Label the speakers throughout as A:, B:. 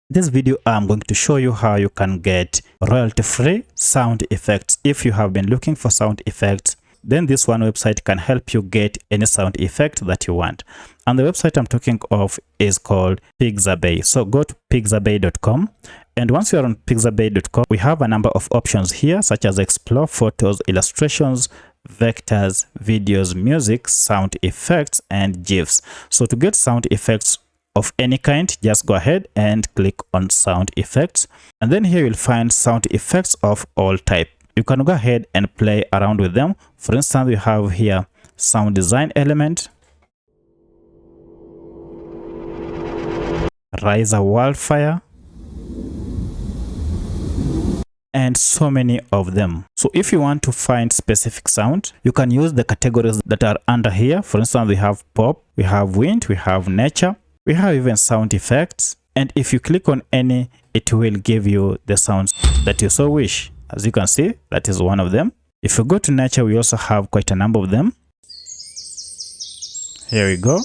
A: This video I'm going to show you how you can get royalty-free sound effects. If you have been looking for sound effects, then this one website can help you get any sound effect that you want. And the website I'm talking of is called Pixabay. So go to pixabay.com, and once you're on pixabay.com, we have a number of options here, such as explore photos, illustrations, vectors, videos, music, sound effects, and GIFs. So to get sound effects of any kind, just go ahead and click on sound effects, and then here you'll find sound effects of all type. You can go ahead and play around with them. For instance, we have here sound design element, rise a wildfire, and so many of them. So if you want to find specific sound, you can use the categories that are under here. For instance, we have pop, we have wind, we have nature, we have even sound effects, and if you click on any, it will give you the sounds that you so wish. As you can see, that is one of them. If you go to nature, we also have quite a number of them. Here we go.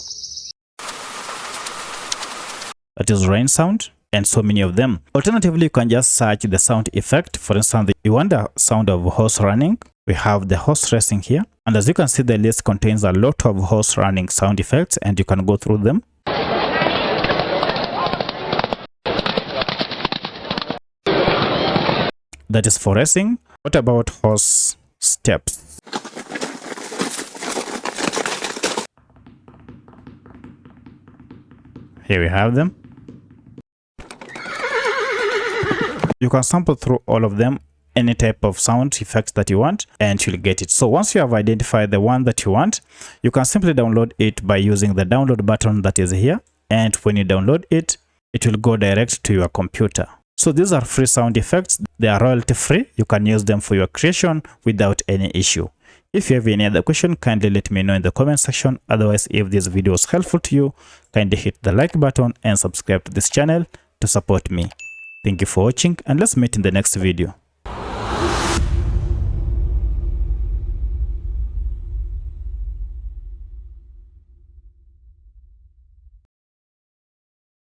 A: That is rain sound, and so many of them. Alternatively, you can just search the sound effect. For instance, you want the sound of horse running. We have the horse racing here, and as you can see, the list contains a lot of horse running sound effects, and you can go through them. That is for racing. What about horse steps? Here we have them. You can sample through all of them, any type of sound effects that you want, and you'll get it. So once you have identified the one that you want, you can simply download it by using the download button that is here. And when you download it, it will go direct to your computer. So these are free sound effects. They are royalty free. You can use them for your creation without any issue. If you have any other question, kindly let me know in the comment section. Otherwise, if this video was helpful to you, kindly hit the like button and subscribe to this channel to support me. Thank you for watching, and let's meet in the next video.